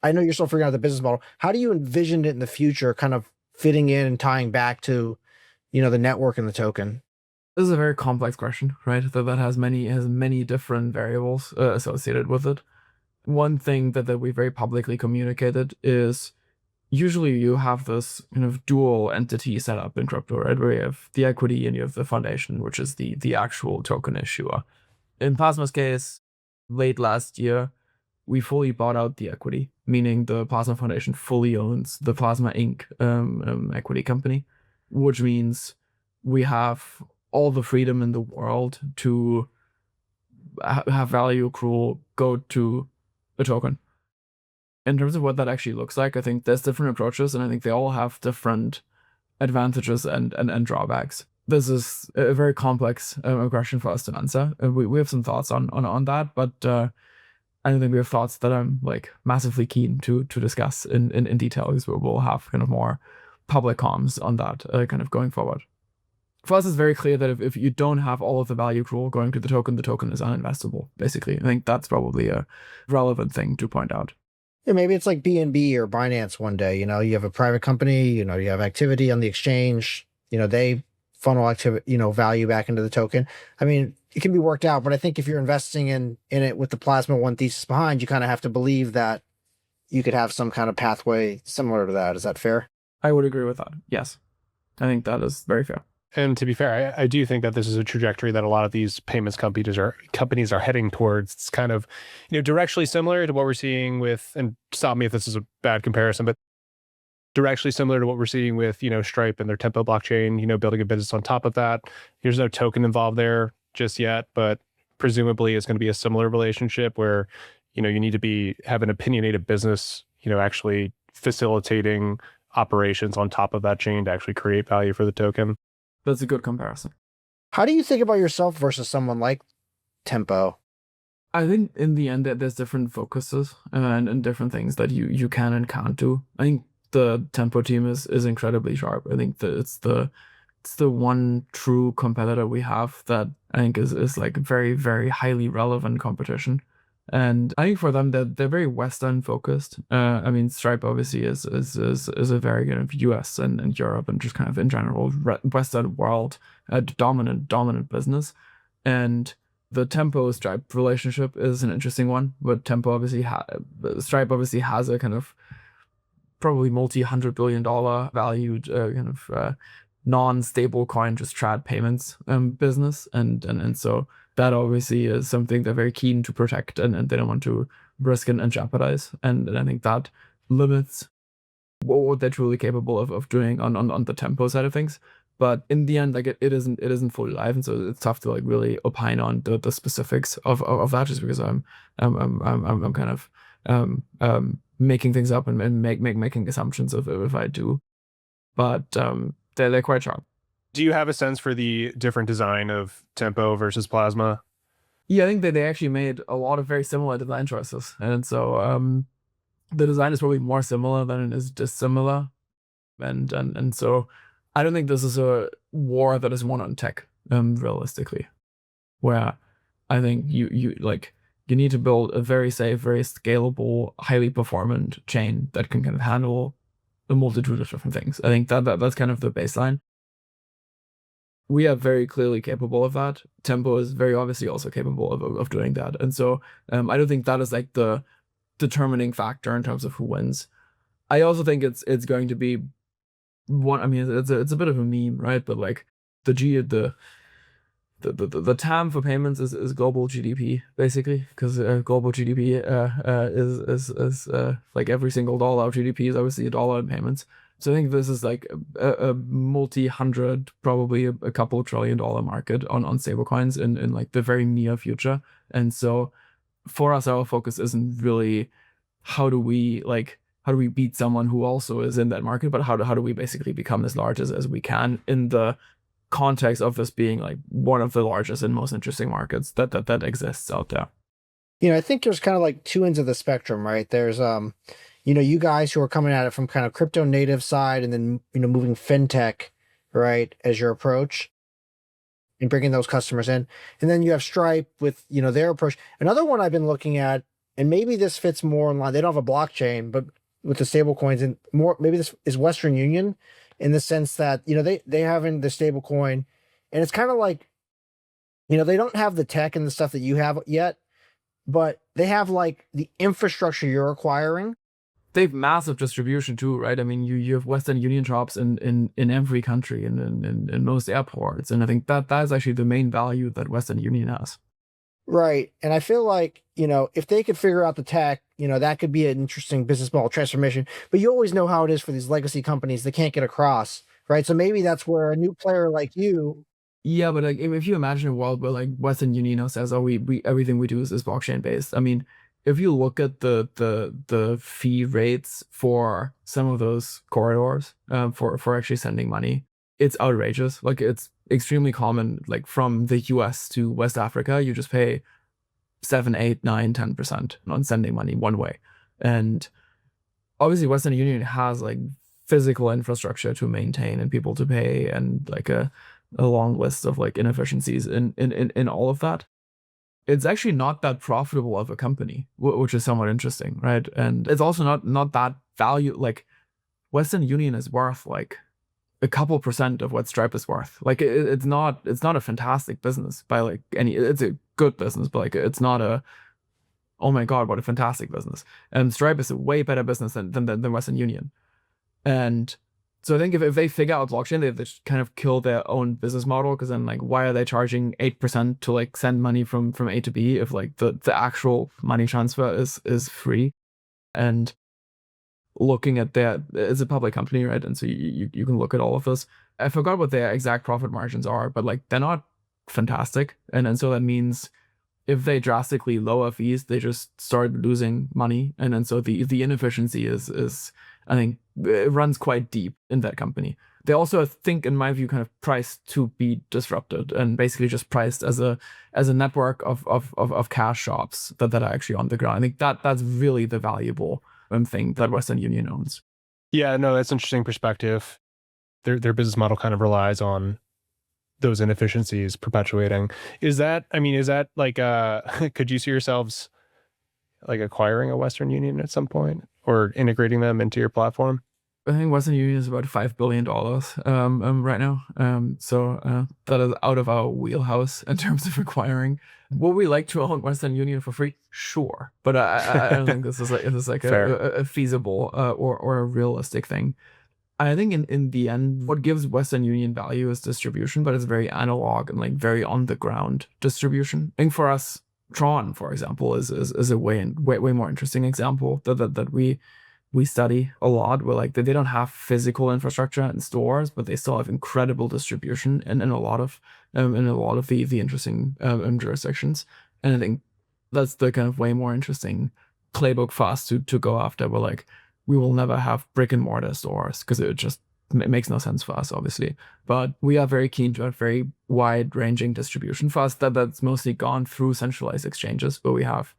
I know you're still figuring out the business model, how do you envision it in the future kind of fitting in and tying back to, the network and the token? This is a very complex question, right? That has many different variables associated with it. One thing that we very publicly communicated is usually you have this kind of dual entity set up in crypto, right? Where you have the equity and you have the foundation, which is the actual token issuer. In Plasma's case, late last year, we fully bought out the equity, meaning the Plasma Foundation fully owns the Plasma Inc. Equity company, which means we have all the freedom in the world to have value accrual go to a token. In terms of what that actually looks like, I think there's different approaches, and I think they all have different advantages and drawbacks. This is a very complex question for us to answer. We have some thoughts on that, but I don't think we have thoughts that I'm massively keen to discuss in detail, because we'll have kind of more public comms on that kind of going forward. For us, it's very clear that if you don't have all of the value accrual going to the token is uninvestable, basically. I think that's probably a relevant thing to point out. Yeah, maybe it's like BNB or Binance one day. You have a private company, you have activity on the exchange, they funnel activity, value back into the token. I mean, it can be worked out, but I think if you're investing in it with the Plasma One thesis behind, you kind of have to believe that you could have some kind of pathway similar to that. Is that fair? I would agree with that. Yes. I think that is very fair. And to be fair, I do think that this is a trajectory that a lot of these payments companies are heading towards. It's kind of, directionally similar to what we're seeing with, and stop me if this is a bad comparison, but directionally similar to what we're seeing with, Stripe and their Tempo blockchain, building a business on top of that. There's no token involved there just yet, but presumably it's going to be a similar relationship where, you need to have an opinionated business, actually facilitating operations on top of that chain to actually create value for the token. That's a good comparison. How do you think about yourself versus someone like Tempo? I think in the end that there's different focuses and different things that you can and can't do. I think the Tempo team is incredibly sharp. I think that it's the one true competitor we have that I think is like very, very highly relevant competition. And I think for them they're very Western focused. I mean, Stripe obviously is a very kind of US and Europe and just kind of in general Western world dominant business. And the Tempo Stripe relationship is an interesting one, but Stripe obviously has a kind of probably multi-$100 billion valued kind of non-stable coin just trad payments business, and so that obviously is something they're very keen to protect and they don't want to risk and jeopardize, and I think that limits what they're truly capable of doing on the Tempo side of things. But in the end, like it isn't fully live, and so it's tough to like really opine on the specifics of that, just because I'm kind of making things up and making assumptions of if I do. But they're quite sharp. Do you have a sense for the different design of Tempo versus Plasma? Yeah, I think that they actually made a lot of very similar design choices, and so the design is probably more similar than it is dissimilar, and so I don't think this is a war that is won on tech, realistically, where I think you need to build a very safe, very scalable, highly performant chain that can kind of handle a multitude of different things. I think that's kind of the baseline. We are very clearly capable of that. Tempo is very obviously also capable of doing that. And so I don't think that is like the determining factor in terms of who wins. I also think it's going to be one. I mean, it's a bit of a meme, right? But like the TAM for payments is global GDP, basically, because global GDP is like every single dollar of GDP is obviously a dollar in payments. So I think this is like a multi-hundred, probably a couple $1 trillion market on stablecoins in like the very near future. And so for us, our focus isn't really how do we beat someone who also is in that market, but how do we basically become as large as we can in the context of this being like one of the largest and most interesting markets that exists out there. I think there's kind of like two ends of the spectrum, right? There's you guys who are coming at it from kind of crypto native side and then moving fintech, right, as your approach and bringing those customers in. And then you have Stripe with their approach. Another one I've been looking at, and maybe this fits more in line, they don't have a blockchain, but with the stable coins, and more maybe this is Western Union, in the sense that they have in the stable coin, and it's kind of like they don't have the tech and the stuff that you have yet, but they have like the infrastructure you're acquiring. They have massive distribution too, right? I mean, you have Western Union shops in every country and in most airports, and I think that is actually the main value that Western Union has. Right. And I feel like, if they could figure out the tech, that could be an interesting business model transformation. But you always know how it is for these legacy companies. They can't get across, right? So maybe that's where a new player like you. Yeah, but like if you imagine a world where like Western Union says, oh, we everything we do is blockchain based. I mean, if you look at the fee rates for some of those corridors for actually sending money, it's outrageous. Like it's extremely common, like from the US to West Africa, you just pay 7, 8, 9, 10% on sending money one way. And obviously Western Union has like physical infrastructure to maintain and people to pay and like a long list of like inefficiencies in all of that. It's actually not that profitable of a company, which is somewhat interesting, right? And it's also not that value. Like Western Union is worth like a couple % of what Stripe is worth. Like it's not a fantastic business by like any. It's a good business, but like it's not a oh my god, what a fantastic business. And Stripe is a way better business than Western Union. And So I think if they figure out blockchain, they just kind of kill their own business model, because then like, why are they charging 8% to like send money from A to B if like the actual money transfer is free? And looking at that, it's a public company, right? And so you can look at all of this. I forgot what their exact profit margins are, but like they're not fantastic. And so that means if they drastically lower fees, they just start losing money. And then so the inefficiency is I think it runs quite deep in that company. They also, I think, in my view, kind of priced to be disrupted, and basically just priced as a network of cash shops that are actually on the ground. I think that's really the valuable thing that Western Union owns. Yeah, no, that's an interesting perspective. Their business model kind of relies on those inefficiencies perpetuating. Is that like could you see yourselves like acquiring a Western Union at some point or integrating them into your platform? I think Western Union is about $5 billion right now. So that is out of our wheelhouse in terms of acquiring. Would we like to own Western Union for free? Sure, but I don't think this is like a feasible or a realistic thing. I think in the end, what gives Western Union value is distribution, but it's very analog and like very on the ground distribution. I think for us, Tron, for example, is a way more interesting example that we study a lot, where like they don't have physical infrastructure in stores, but they still have incredible distribution in a lot of the interesting jurisdictions. And I think that's the kind of way more interesting playbook for us to go after. Where like we will never have brick and mortar stores, because it makes no sense for us, obviously. But we are very keen to have very wide ranging distribution for us that's mostly gone through centralized exchanges, where we have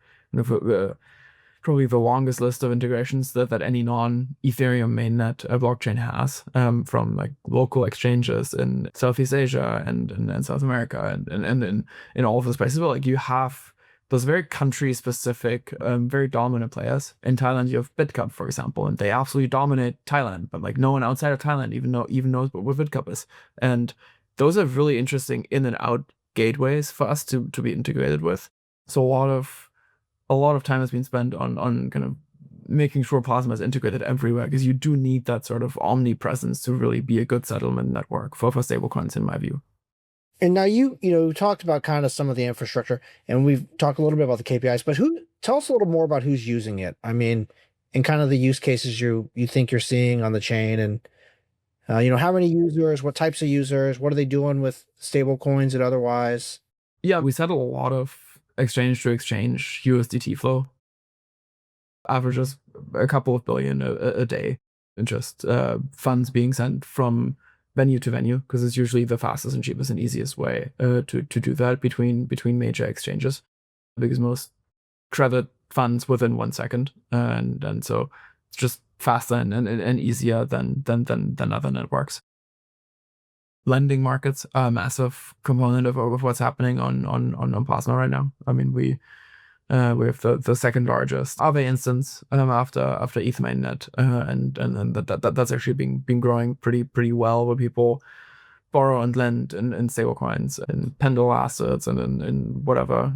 probably the longest list of integrations that any non-Ethereum mainnet blockchain has, from like local exchanges in Southeast Asia and South America and in all of those places. But like you have those very country-specific, very dominant players. In Thailand, you have BitCup, for example, and they absolutely dominate Thailand, but like no one outside of Thailand even knows what BitCup is. And those are really interesting in and out gateways for us to be integrated with. So a lot of time has been spent on kind of making sure Plasma is integrated everywhere, because you do need that sort of omnipresence to really be a good settlement network for stablecoins, in my view. And now you talked about kind of some of the infrastructure, and we've talked a little bit about the KPIs, but tell us a little more about who's using it. I mean, and kind of the use cases you think you're seeing on the chain, and how many users, what types of users, what are they doing with stable coins and otherwise? Yeah, we settle a lot of exchange to exchange USDT flow, averages a couple of billion a day, and just funds being sent from venue to venue, because it's usually the fastest and cheapest and easiest way to do that between major exchanges, because most credit funds within 1 second, and so it's just faster and easier than other networks. Lending markets are a massive component of what's happening on Plasma right now. I mean, we have the second largest Aave instance after ETH mainnet, and that's actually been growing pretty well, where people borrow and lend in stablecoins and Pendle assets and in whatever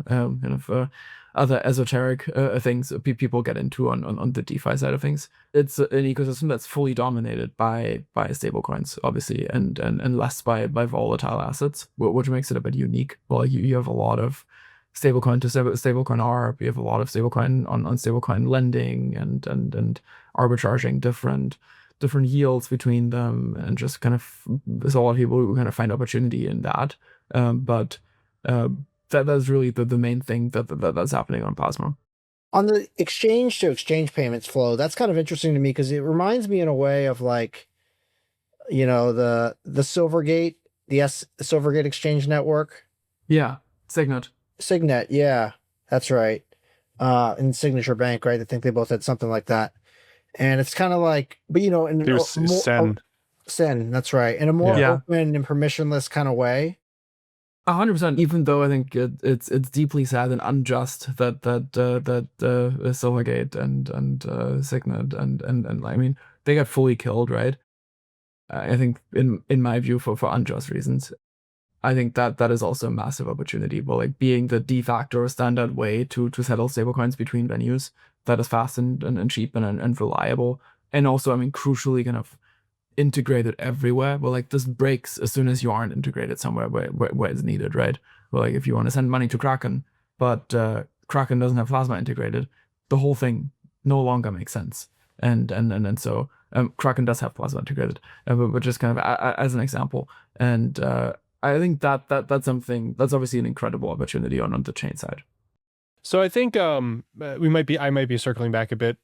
other esoteric things people get into on the DeFi side of things. It's an ecosystem that's fully dominated by stablecoins, obviously, and less by volatile assets, which makes it a bit unique. Well, you have a lot of stablecoin to stablecoin ARB, you have a lot of stablecoin on stablecoin lending and arbitraging different yields between them, and just kind of there's a lot of people who kind of find opportunity in that. But that's really the main thing that's happening on Plasma. On the exchange to exchange payments flow, that's kind of interesting to me, because it reminds me in a way of like, the Silvergate, the Silvergate exchange network. Yeah, Signet, yeah, that's right. And Signature Bank, right? I think they both had something like that. And it's kind of like, but there's Sen, that's right, in a more open and permissionless kind of way. 100%. Even though I think it's deeply sad and unjust that Silvergate and Signet and I mean, they got fully killed, right? I think in my view for unjust reasons. I think that is also a massive opportunity, but like being the de facto standard way to settle stablecoins between venues that is fast and cheap and reliable, and also, I mean, crucially kind of integrated everywhere. Well, like this breaks as soon as you aren't integrated somewhere where it's needed, right? Well, like if you want to send money to Kraken, but Kraken doesn't have Plasma integrated, the whole thing no longer makes sense. And so Kraken does have Plasma integrated, but just kind of as an example. And I think that's something that's obviously an incredible opportunity on the chain side. So I think I might be circling back a bit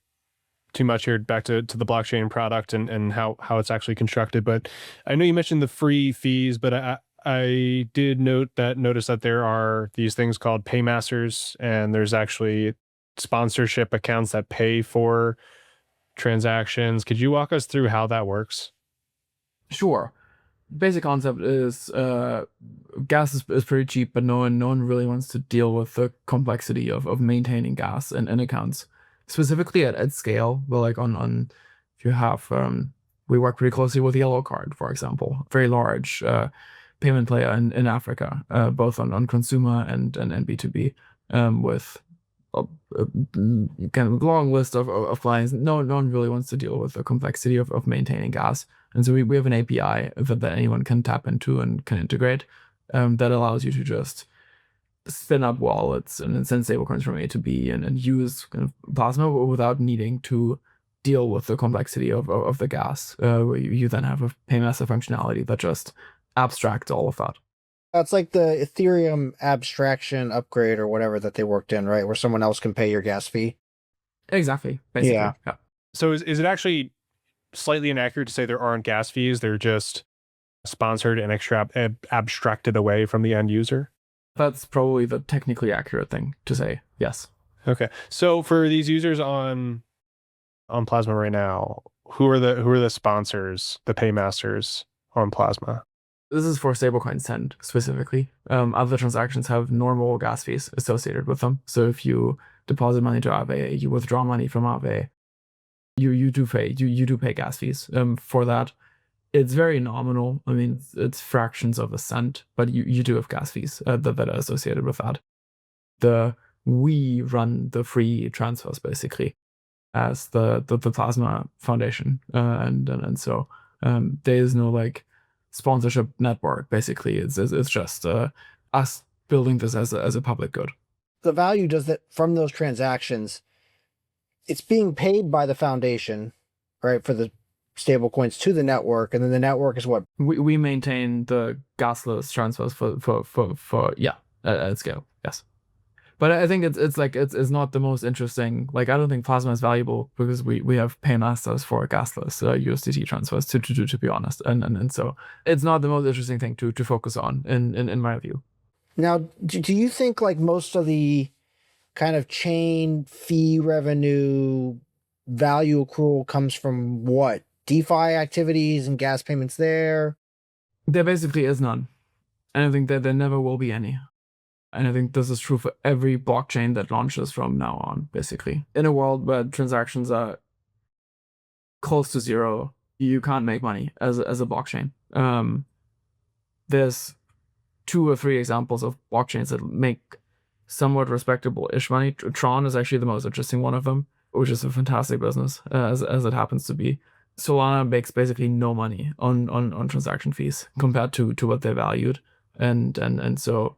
too much here back to the blockchain product and how it's actually constructed. But I know you mentioned the free fees, but I did notice that there are these things called Paymasters, and there's actually sponsorship accounts that pay for transactions. Could you walk us through how that works? Sure. Basic concept is gas is pretty cheap, but no one really wants to deal with the complexity of maintaining gas in accounts, specifically at scale. Well, like on if you have we work pretty closely with Yellow Card, for example, very large payment player in Africa, both on consumer and B2B, with kind of long list of clients. No one really wants to deal with the complexity of maintaining gas. And so we have an API that anyone can tap into and can integrate, that allows you to just spin up wallets and send stablecoins from A to B and use kind of Plasma without needing to deal with the complexity of the gas. You then have a Paymaster functionality that just abstracts all of that. That's like the Ethereum abstraction upgrade or whatever that they worked in, right? Where someone else can pay your gas fee. Exactly. Basically. Yeah. So is it actually slightly inaccurate to say there aren't gas fees? They're just sponsored and abstracted away from the end user? That's probably the technically accurate thing to say. Yes. Okay. So for these users on Plasma right now, who are the sponsors, the Paymasters on Plasma? This is for stablecoin send specifically. Other transactions have normal gas fees associated with them. So if you deposit money to Aave, you withdraw money from Aave, you do pay gas fees for that. It's very nominal. I mean, it's fractions of a cent, but you do have gas fees that are associated with that. We run the free transfers basically as the Plasma Foundation, and so there is no like sponsorship network. Basically, it's just us building this as a public good. The value does that from those transactions. It's being paid by the foundation, right, for the stablecoins to the network, and then the network is what we maintain the gasless transfers for at scale. Yes. But I think it's not the most interesting. Like, I don't think Plasma is valuable because we have Paymasters for gasless USDT transfers to be honest, and so it's not the most interesting thing to focus on in my view. Now, do you think like most of the kind of chain fee revenue value accrual comes from what? DeFi activities and gas payments there? There basically is none. And I think that there never will be any. And I think this is true for every blockchain that launches from now on, basically. In a world where transactions are close to zero, you can't make money as a blockchain. There's 2 or 3 examples of blockchains that make somewhat respectable-ish money. Tron is actually the most interesting one of them, which is a fantastic business, as it happens to be. Solana makes basically no money on transaction fees compared to what they're valued. And so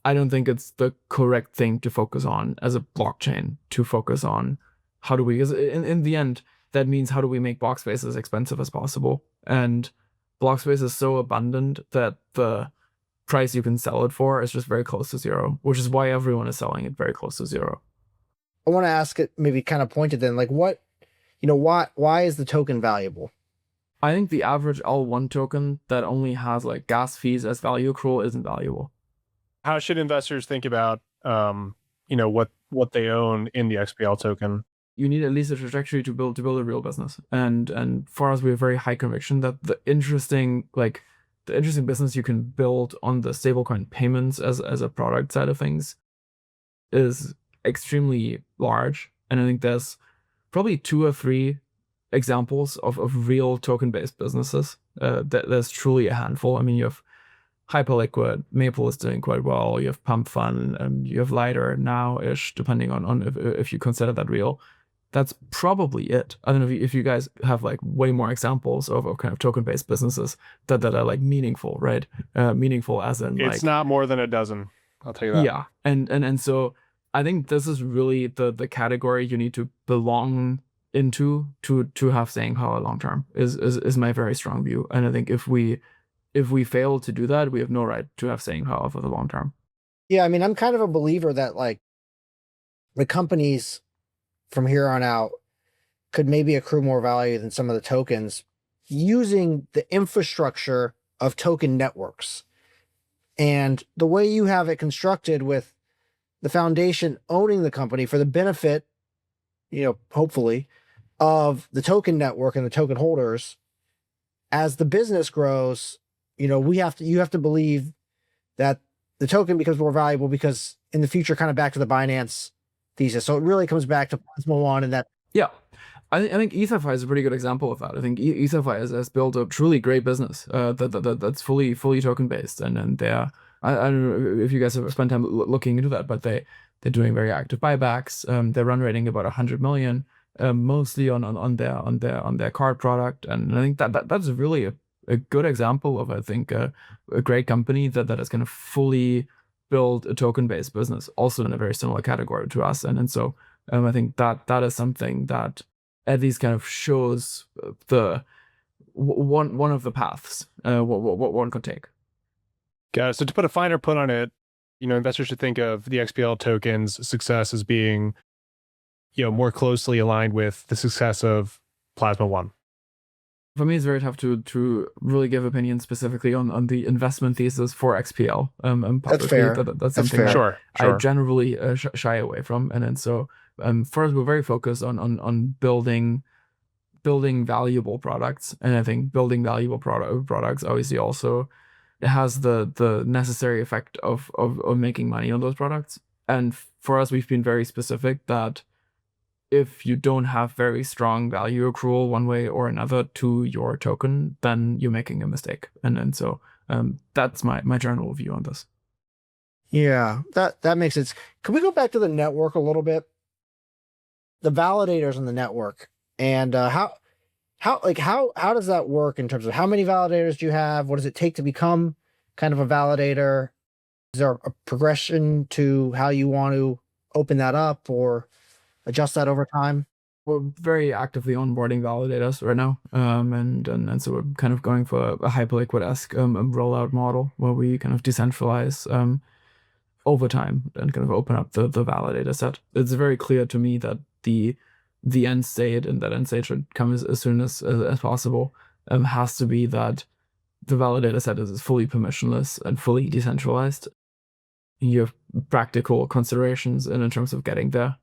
I don't think it's the correct thing to focus on as a blockchain, to focus on how do we, because in the end, that means how do we make block space as expensive as possible. And block space is so abundant that the price you can sell it for is just very close to zero, which is why everyone is selling it very close to zero. I want to ask it maybe kind of pointed then, like what, why is the token valuable? I think the average L1 token that only has like gas fees as value accrual isn't valuable. How should investors think about, what they own in the XPL token? You need at least a trajectory to build a real business. And for us, we have very high conviction that the interesting business you can build on the stablecoin payments as a product side of things is extremely large. And I think there's probably 2 or 3 examples of real token-based businesses. There's truly a handful. I mean, you have Hyperliquid, Maple is doing quite well. You have Pump Fun, you have Lighter now-ish, depending on if you consider that real. that's probably it. I don't know if you guys have like way more examples of kind of token-based businesses that are like meaningful, right? Meaningful as in It's like, not more than a dozen. I'll tell you that. yeah. And so I think this is really the category you need to belong into to have staying power long term is my very strong view. And I think if we fail to do that, we have no right to have staying power for the long term. Yeah, I mean, I'm kind of a believer that like the companies from here on out could maybe accrue more value than some of the tokens using the infrastructure of token networks. And the way you have it constructed with the foundation owning the company for the benefit, hopefully, of the token network and the token holders, as the business grows, you have to believe that the token becomes more valuable because in the future, kind of back to the Binance thesis. So it really comes back to Plasma One and that. Yeah. I think EtherFi is a pretty good example of that. I think EtherFi has built a truly great business that's fully token based, and they're I don't know if you guys have spent time looking into that, but they're doing very active buybacks. They're run rating about 100 million, mostly on their card product, and I think that's really a good example of, I think, a great company that is going to fully build a token based business, also in a very similar category to us, and so I think that is something that at least kind of shows the one of the paths what one could take. Got it. So to put a finer point on it, investors should think of the XPL token's success as being, more closely aligned with the success of Plasma One. For me, it's very tough to really give opinions specifically on the investment thesis for XPL. That's fair. That's something fair. that Sure. I generally shy away from, and then so first we're very focused on building valuable products, and I think building valuable products obviously also has the necessary effect of making money on those products. And for us, we've been very specific that if you don't have very strong value accrual one way or another to your token, then you're making a mistake. And so that's my general view on this. Yeah, that makes sense. Can we go back to the network a little bit? The validators on the network, and how does that work in terms of how many validators do you have? What does it take to become kind of a validator? Is there a progression to how you want to open that up or adjust that over time? We're very actively onboarding validators right now, and so we're kind of going for a Hyperliquid-esque rollout model where we kind of decentralize over time and kind of open up the validator set. It's very clear to me that the end state, and that end state should come as soon as possible, has to be that the validator set is fully permissionless and fully decentralized. You have practical considerations in terms of getting there.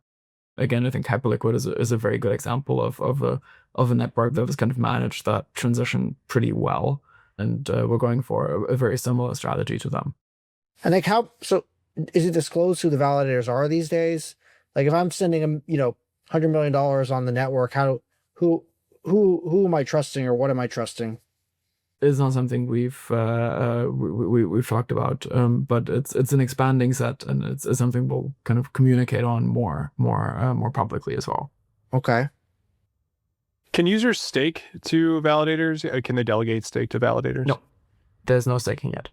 Again, I think Hyperliquid is a very good example of a network that has kind of managed that transition pretty well, and we're going for a very similar strategy to them. And like so is it disclosed who the validators are these days? Like if I'm sending them, $100 million on the network, who am I trusting, or what am I trusting? It's not something we've talked about, but it's an expanding set, and it's something we'll kind of communicate on more publicly as well. Okay. Can users stake to validators? Can they delegate stake to validators? No, there's no staking yet.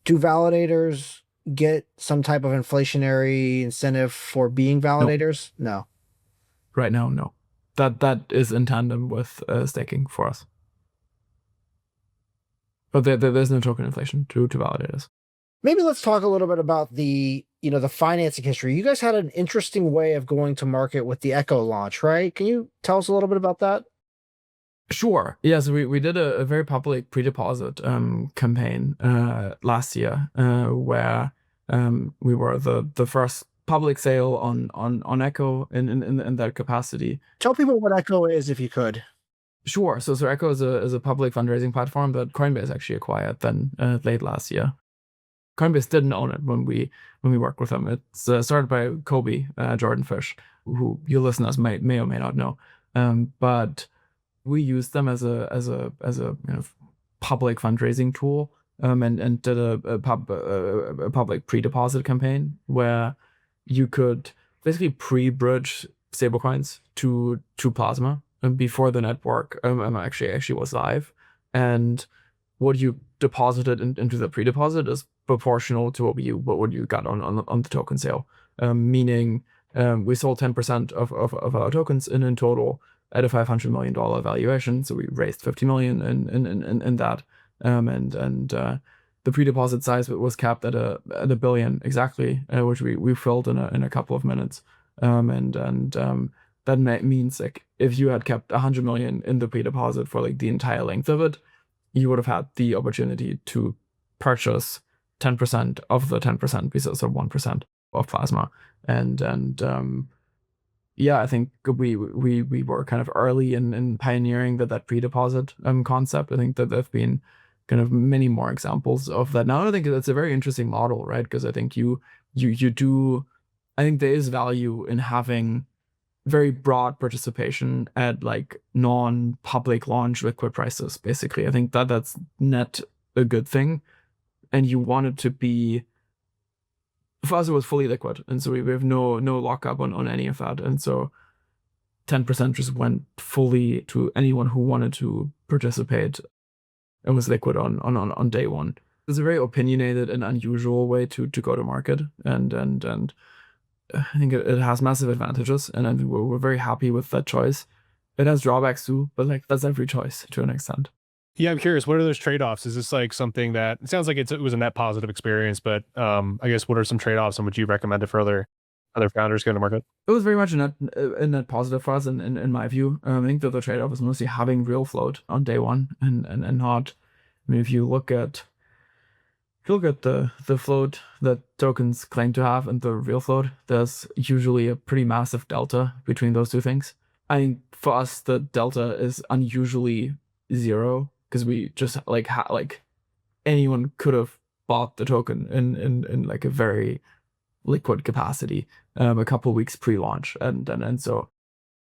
Do validators get some type of inflationary incentive for being validators? No. Right now, no. That is in tandem with staking for us. But there's no token inflation to validators. Maybe let's talk a little bit about the financing history. You guys had an interesting way of going to market with the Echo launch, right? Can you tell us a little bit about that? Sure. Yeah, so we did a very public pre-deposit campaign last year where we were the first public sale on Echo in that capacity. Tell people what Echo is, if you could. Sure. So Echo is a public fundraising platform that Coinbase actually acquired then late last year. Coinbase didn't own it when we worked with them. It's started by Kobe Jordan Fish, who your listeners may or may not know, but we used them as a kind of public fundraising tool, and did a public pre-deposit campaign where you could basically pre-bridge stablecoins to Plasma before the network actually was live, and what you deposited into the pre-deposit is proportional to what you got on the token sale. Meaning we sold 10% of our tokens in total at a $500 million valuation. So we raised 50 million in that. The pre-deposit size was capped at a billion exactly, which we filled in a couple of minutes. That means like if you had kept 100 million in the pre-deposit for like the entire length of it, you would have had the opportunity to purchase 10% of the 10% pieces, so 1% of Plasma. Yeah, I think we were kind of early in pioneering that pre-deposit concept. I think that there've been kind of many more examples of that now. I think that's a very interesting model, right? Because I think I think there is value in having very broad participation at like non-public launch liquid prices, basically. I think that's net a good thing. And you want it to be, for us it was fully liquid, and so we have no lockup on any of that. And so 10% just went fully to anyone who wanted to participate and was liquid on day one. It's a very opinionated and unusual way to go to market, and I think it has massive advantages, and I think we're very happy with that choice. It has drawbacks too, but like that's every choice to an extent. Yeah, I'm curious, what are those trade-offs? Is this like something that, it sounds like it was a net positive experience, but I guess what are some trade-offs, and would you recommend it for other founders going to market? It was very much a net positive for us in my view. I think that the trade-off is mostly having real float on day one and not, I mean, if you look at the float that tokens claim to have and the real float, there's usually a pretty massive delta between those two things. I think for us, the delta is unusually zero, because we just like anyone could have bought the token in like a very liquid capacity a couple weeks pre-launch, and so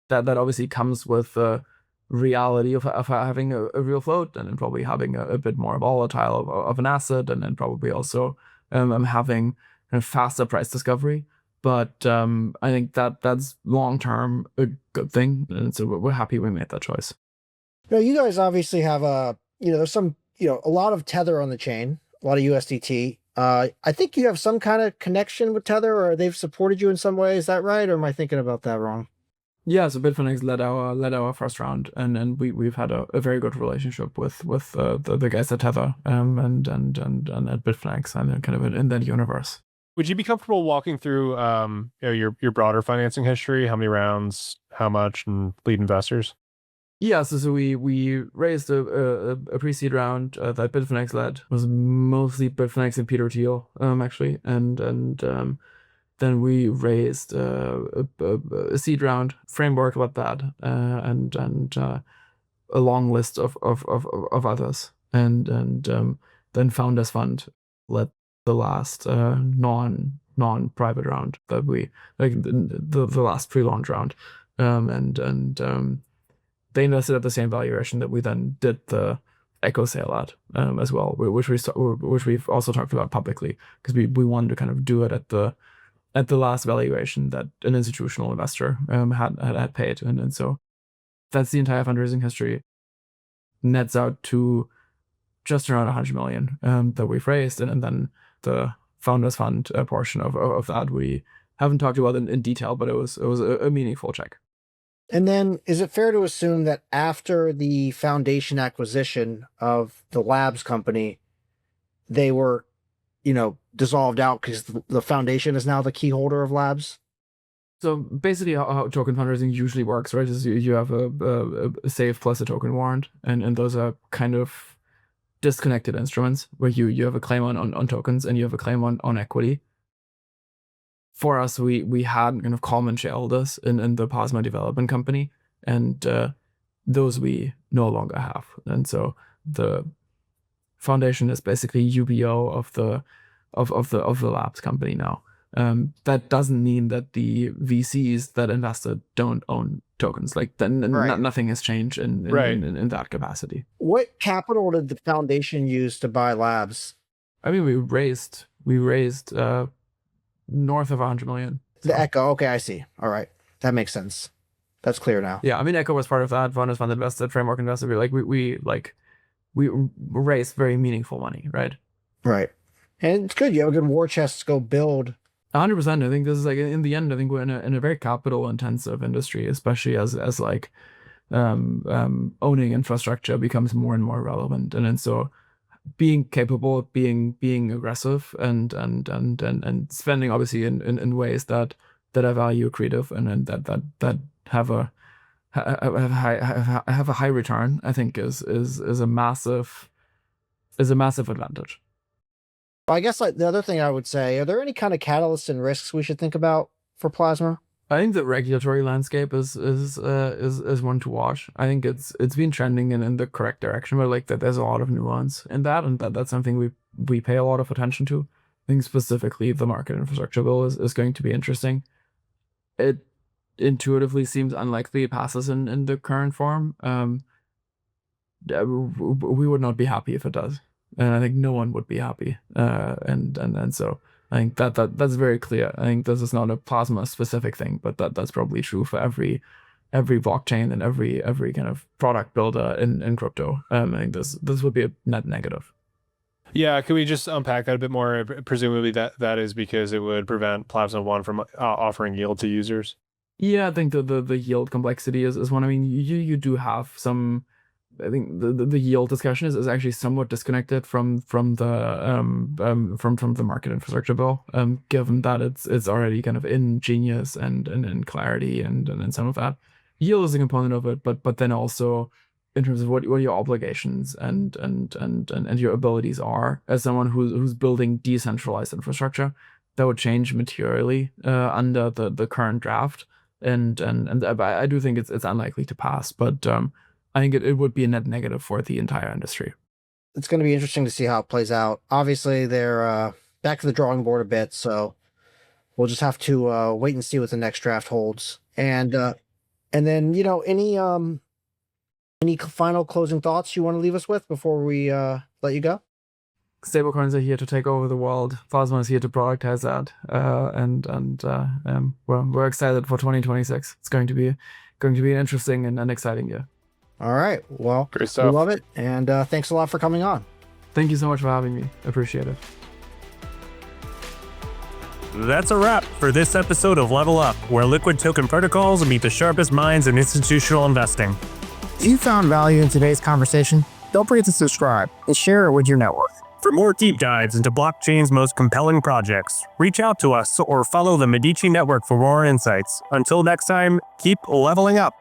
that obviously comes with the reality of having a real float, and then probably having a bit more volatile of an asset, and then probably also having a faster price discovery. But I think that's long term a good thing, and so we're happy we made that choice. Now, you guys obviously have there's some, a lot of Tether on the chain, a lot of USDT. I think you have some kind of connection with Tether, or they've supported you in some way. Is that right, or am I thinking about that wrong? Yeah, so Bitfinex led our first round, and we've had a very good relationship with the guys at Tether and at Bitfinex, and kind of in that universe. Would you be comfortable walking through your broader financing history? How many rounds, how much, and lead investors? Yeah, so we raised a pre-seed round that Bitfinex led. It was mostly Bitfinex and Peter Thiel, actually, and then we raised a seed round framework about that, and a long list of others, and then Founders Fund led the last non-private round that we like the last pre-launch round, and they invested at the same valuation that we then did the Echo sale at as well, which we've also talked about publicly, because we wanted to kind of do it at the last valuation that an institutional investor had paid, and so that's the entire fundraising history. Nets out to just around 100 million that we've raised, and then the Founders Fund portion of that we haven't talked about in detail, but it was a meaningful check. And then, is it fair to assume that after the foundation acquisition of the labs company, they were, dissolved out because the foundation is now the key holder of labs? So basically how token fundraising usually works, right, is you have a save plus a token warrant, and those are kind of disconnected instruments where you have a claim on tokens and you have a claim on equity. For us, we had kind of common shareholders in the Plasma development company, and those we no longer have. And so the foundation is basically UBO of the labs company now. That doesn't mean that the VCs that invested don't own tokens. Like nothing has changed in that capacity. What capital did the foundation use to buy labs? I mean, we raised north of 100 million. The Echo. Okay, I see. All right. that makes sense. That's clear now. Yeah, I mean, Echo was part of that. Fund is fund invested, framework invested. We raised very meaningful money, right? Right. And it's good. You have a good war chest to go build. 100%. I think this is like, in the end, I think we're in a very capital intensive industry, especially as like owning infrastructure becomes more and more relevant. And then so being capable of being aggressive and spending obviously in ways that are value accretive and that have a high return, I think is a massive advantage. I guess like the other thing I would say, are there any kind of catalysts and risks we should think about for Plasma? I think the regulatory landscape is one to watch. I think it's been trending in the correct direction, but like that there's a lot of nuance in that, and that's something we pay a lot of attention to. I think specifically the market infrastructure bill is going to be interesting. It intuitively seems unlikely it passes in the current form. We would not be happy if it does, and I think no one would be happy. And so I think that's very clear. I think this is not a Plasma specific thing, but that's probably true for every blockchain and every kind of product builder in crypto. I think this would be a net negative. Yeah, could we just unpack that a bit more? Presumably that is because it would prevent Plasma One from offering yield to users. Yeah, I think the yield complexity is one. I mean, you do have some. I think the yield discussion is actually somewhat disconnected from the market infrastructure bill, given that it's already kind of in Genius and in Clarity and some of that. Yield is a component of it, but then also in terms of what your obligations and your abilities are as someone who's building decentralized infrastructure, that would change materially under the current draft, and I do think it's unlikely to pass, but I think it would be a net negative for the entire industry. It's going to be interesting to see how it plays out. Obviously, they're back to the drawing board a bit, so we'll just have to wait and see what the next draft holds. And then, any final closing thoughts you want to leave us with before we let you go? Stablecoins are here to take over the world. Plasma is here to productize that, we're excited for 2026. It's going to be an interesting and exciting year. All right. Well, great stuff. We love it. And thanks a lot for coming on. Thank you so much for having me. Appreciate it. That's a wrap for this episode of Level Up, where liquid token protocols meet the sharpest minds in institutional investing. If you found value in today's conversation, don't forget to subscribe and share it with your network. For more deep dives into blockchain's most compelling projects, reach out to us or follow the Medici network for more insights. Until next time, keep leveling up.